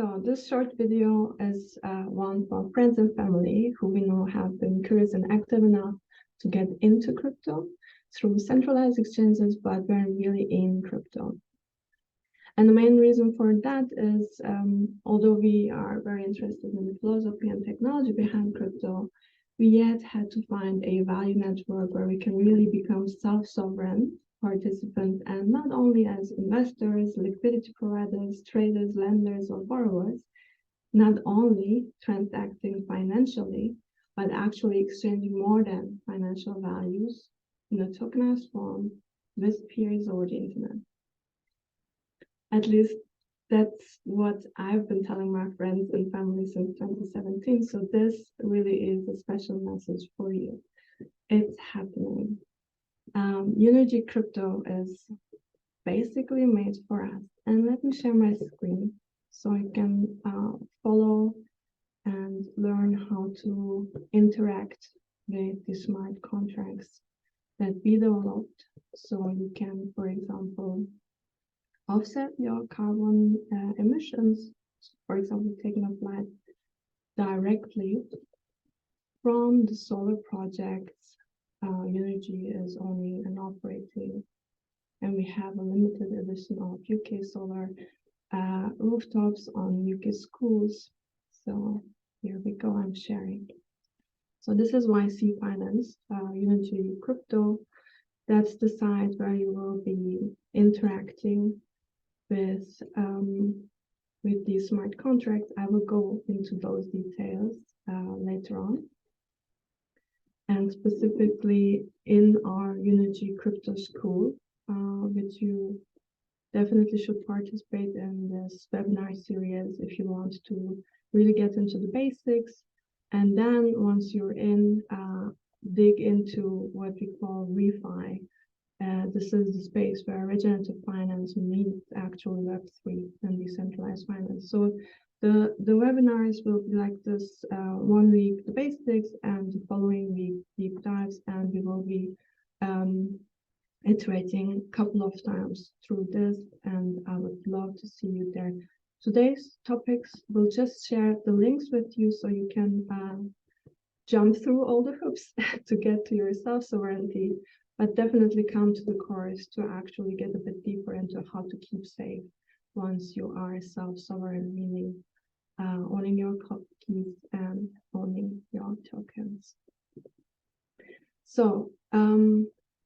So this short video is one for friends and family who we know have been curious and active enough to get into crypto through centralized exchanges, but weren't really in crypto. And the main reason for that is, although we are very interested in the philosophy and technology behind crypto, we yet had to find a value network where we can really become self-sovereign participants, and not only as investors, liquidity providers, traders, lenders, or borrowers, not only transacting financially, but actually exchanging more than financial values in a tokenized form with peers over the internet. At least that's what I've been telling my friends and family since 2017. So this really is a special message for you. It's happening. Younergy crypto is basically made for us. And let me share my screen so you can follow and learn how to interact with the smart contracts that we developed. So you can, for example, offset your carbon emissions, for example, taking a flight directly from the solar projects. Younergy is owning and operating, and we have a limited edition of UK solar rooftops on UK schools. So here we go, I'm sharing. So this is YC Finance, Younergy crypto. That's the site where you will be interacting with these smart contracts. I will go into those details later on. And specifically in our Younergy crypto school, which you definitely should participate in this webinar series if you want to really get into the basics. And then once you're in, dig into what we call refi. This is the space where regenerative finance meets actual Web3 and decentralized finance. So the webinars will be like this: 1 week the basics, and the following week deep dives, and we will be iterating a couple of times through this, and I would love to see you there. Today's topics, we'll just share the links with you so you can jump through all the hoops to get to your self-sovereignty, but definitely come to the course to actually get a bit deeper into how to keep safe once you are self-sovereign, meaning owning your keys and owning your tokens. So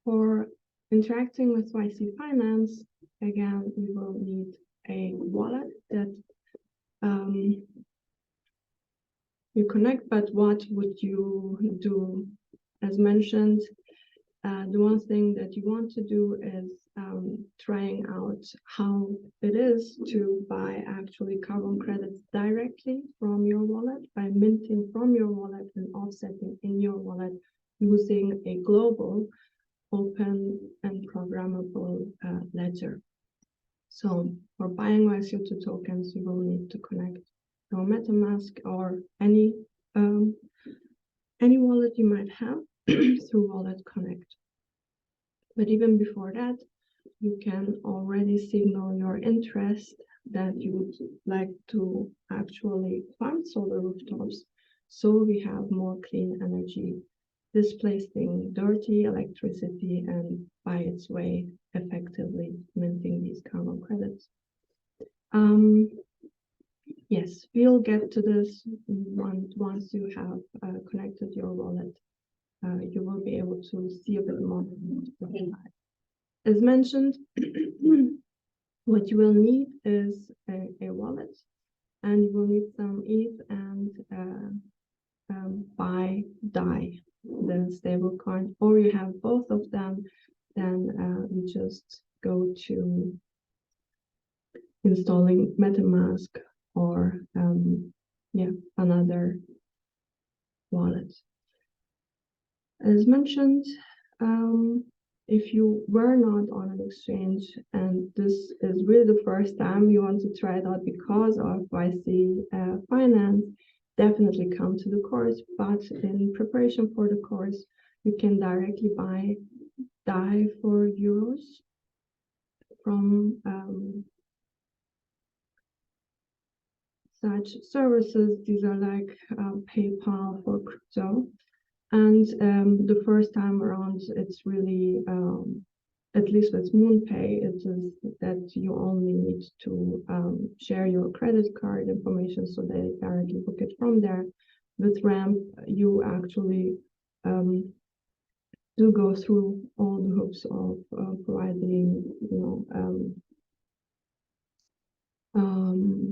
for interacting with YC Finance, again, you will need a wallet that you connect, but what would you do? As mentioned, the one thing that you want to do is trying out how it is to buy actually carbon credits directly from your wallet by minting from your wallet and offsetting in your wallet using a global, open and programmable ledger. So for buying YC2 tokens, you will need to connect your MetaMask or any wallet you might have through Wallet Connect. But even before that, you can already signal your interest that you would like to actually farm solar rooftops, so we have more clean energy, displacing dirty electricity and by its way effectively minting these carbon credits. Yes, we'll get to this once you have connected your wallet. You will be able to see a bit more. As mentioned, what you will need is a wallet, and you will need some ETH and DAI, the stablecoin, or you have both of them, then you just go to installing MetaMask or another wallet. As mentioned, if you were not on an exchange and this is really the first time you want to try it out because of YC Finance, definitely come to the course. But in preparation for the course, you can directly buy DAI for euros from such services. These are like PayPal for crypto. And the first time around, it's really, at least with MoonPay, it is that you only need to share your credit card information so they directly book it from there. With Ramp, you actually do go through all the hoops of providing,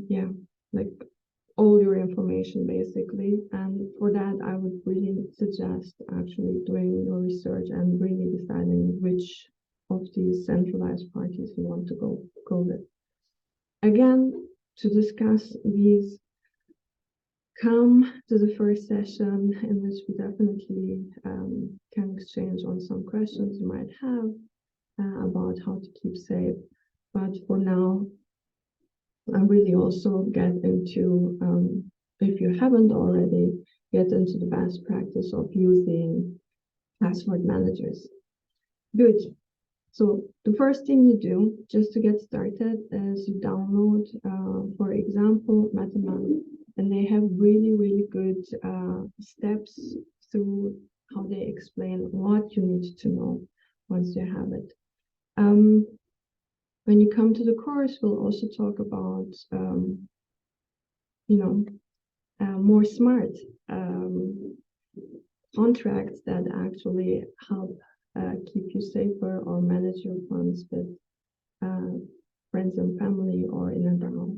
yeah, like all your information basically. And for that, I would really suggest actually doing your research and really deciding which of these centralized parties you want to go with. Again, to discuss these, come to the first session in which we definitely can exchange on some questions you might have about how to keep safe. But for now, I really also get into, if you haven't already, get into the best practice of using password managers. Good. So the first thing you do just to get started is you download, for example, MetaMask, and they have really, really good steps through how they explain what you need to know once you have it. When you come to the course, we'll also talk about, more smart contracts that actually help keep you safer or manage your funds with friends and family or in a DAO.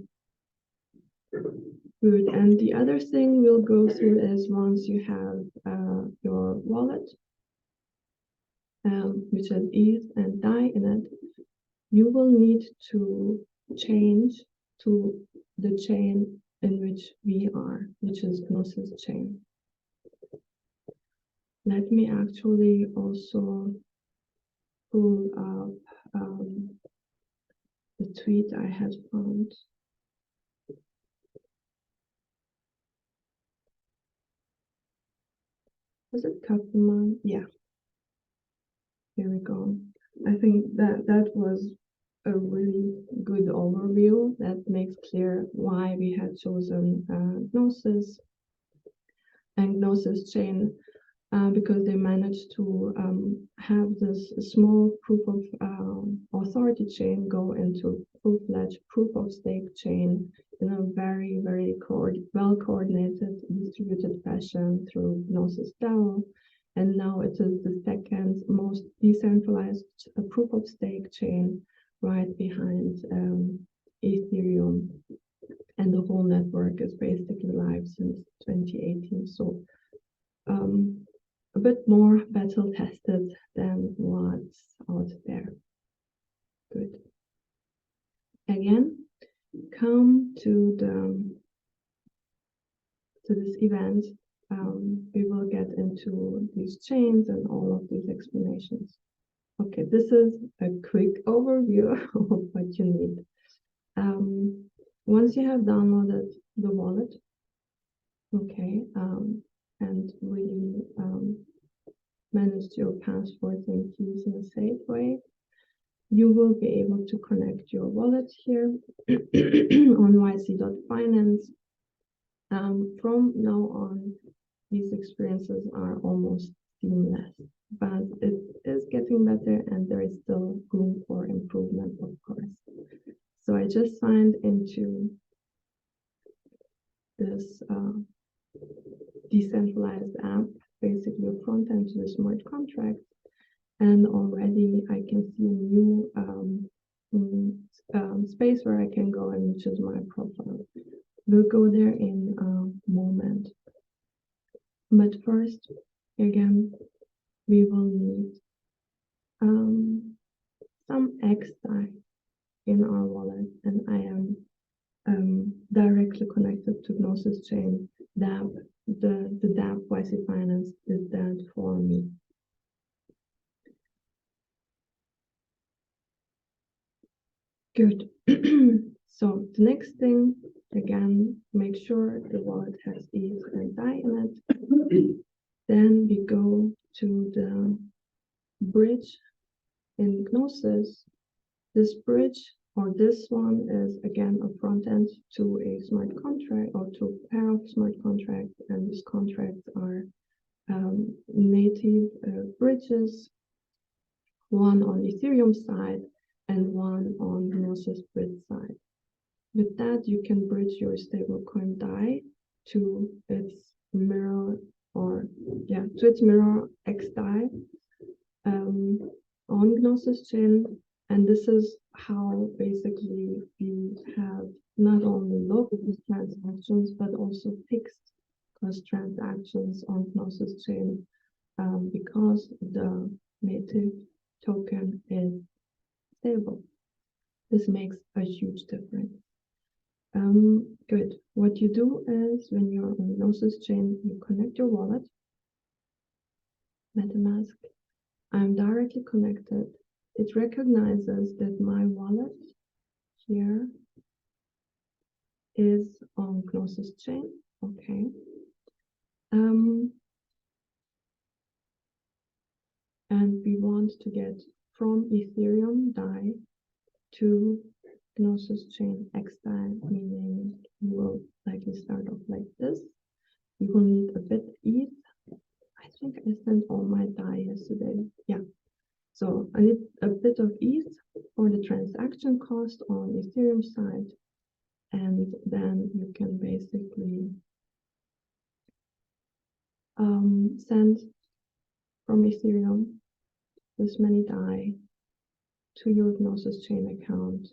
Good. And the other thing we'll go through is once you have your wallet, which has ETH and DAI in it, you will need to change to the chain in which we are, which is Gnosis Chain. Let me actually also pull up the tweet I had found. Was it Kaufman? Yeah. Here we go. I think that was a really good overview that makes clear why we had chosen Gnosis and Gnosis Chain, because they managed to have this small proof of authority chain go into full-fledged proof of stake chain in a very, very well-coordinated, distributed fashion through Gnosis DAO. And now it is the second most decentralized proof of stake chain, right behind Ethereum. And the whole network is basically live since 2018. So a bit more battle tested than what's out there. Good. Again, come to this event. We will get into these chains and all of these explanations. Okay, this is a quick overview of what you need. Once you have downloaded the wallet, okay, and really managed your passwords and keys in a safe way, you will be able to connect your wallet here on yc.finance. From now on, these experiences are almost seamless, but it is getting better and there is still room for improvement, of course. So I just signed into this decentralized app, basically a front end to the smart contract, and already I can see a new space where I can go and choose my profile. We'll go there in a moment. But first, again, we will need some xDAI in our wallet, and I am directly connected to Gnosis Chain. DApp, the DApp YC Finance did that for me. Good. So the next thing, again, make sure the wallet has ETH and DAI in it. Then we go to the bridge in Gnosis. This bridge or this one is again a front end to a smart contract or to a pair of smart contracts, and these contracts are native bridges, one on Ethereum side and one on Gnosis bridge side. With that, you can bridge your stablecoin DAI to its mirror, or to its mirror xDAI on Gnosis Chain. And this is how basically we have not only local transactions, but also fixed cost transactions on Gnosis Chain, because the native token is stable. This makes a huge difference. Good. What you do is, when you're on Gnosis Chain, you connect your wallet, MetaMask. I'm directly connected. It recognizes that my wallet here is on Gnosis Chain. Okay. And we want to get from Ethereum DAI to Gnosis Chain xDAI, meaning you will likely start off like this. You will need a bit ETH. I think I sent all my DAI yesterday. Yeah. So I need a bit of ETH for the transaction cost on Ethereum side. And then you can basically send from Ethereum this many DAI to your Gnosis Chain account.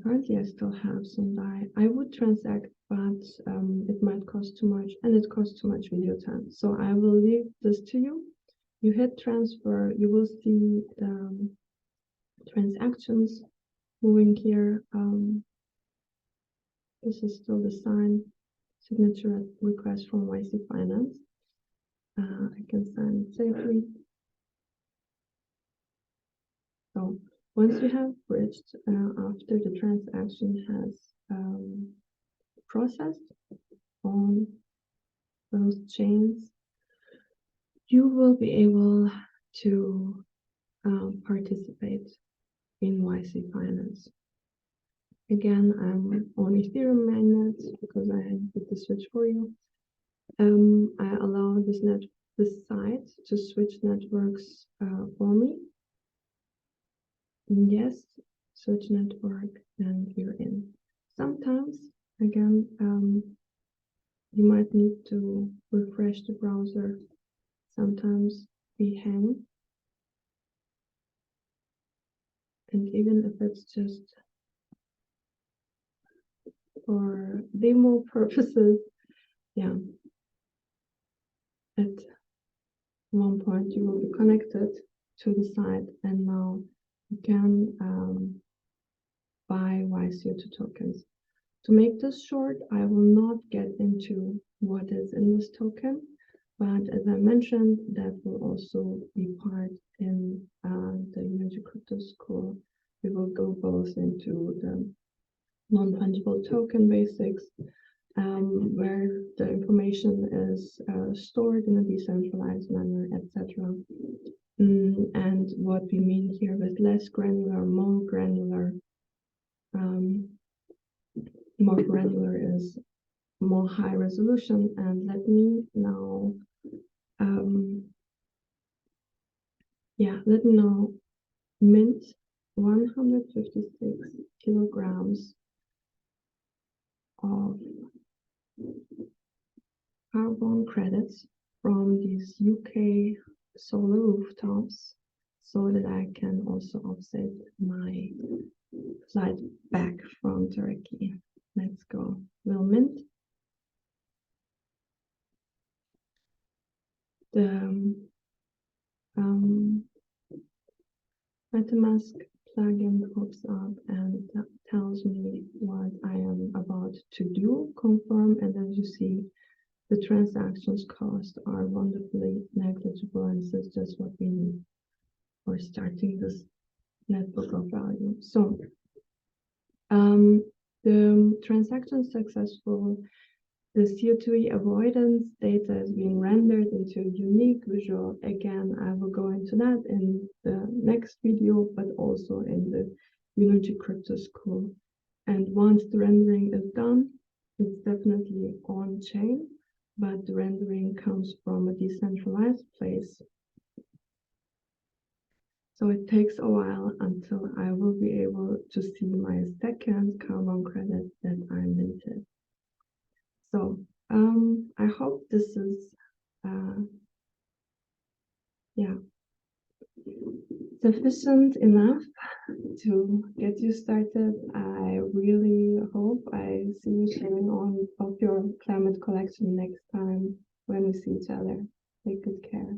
Currently, I still have some DAI. I would transact, but it might cost too much, and it costs too much video time. So I will leave this to you. You hit transfer, you will see the transactions moving here. This is still the signature request from YC Finance. I can sign it safely. So once you have bridged, after the transaction has processed on those chains, you will be able to participate in YC Finance. Again, I'm on Ethereum mainnet because I did the switch for you. I allow this site to switch networks for me. Yes, switch network, and you're in. Sometimes, again, you might need to refresh the browser. Sometimes we hang. And even if it's just for demo purposes, yeah, at one point you will be connected to the site, and now you can buy YCO2 tokens. To make this short, I will not get into what is in this token, but as I mentioned, that will also be part in the Younergy Crypto School. We will go both into the non-fungible token basics, where the information is stored in a decentralized manner, etc. And what we mean here with less granular, more granular. More granular is more high resolution. And let me now, mint 156 kilograms of carbon credits from these UK solar rooftops, so that I can also offset my flight back from Turkey. Let's go. We'll mint. The MetaMask plugin pops up and tells me what I am about to do, confirm, and as you see, the transactions cost are wonderfully negligible, and this is just what we need for starting this network of value. So the transaction is successful. The CO2e avoidance data is being rendered into a unique visual. Again, I will go into that in the next video, but also in the Younergy crypto school. And once the rendering is done, it's definitely on chain, but the rendering comes from a decentralized place. So it takes a while until I will be able to see my second carbon credit that I minted. So I hope this is sufficient enough to get you started. I really hope I see you sharing on of your climate collection next time when we see each other. Take good care.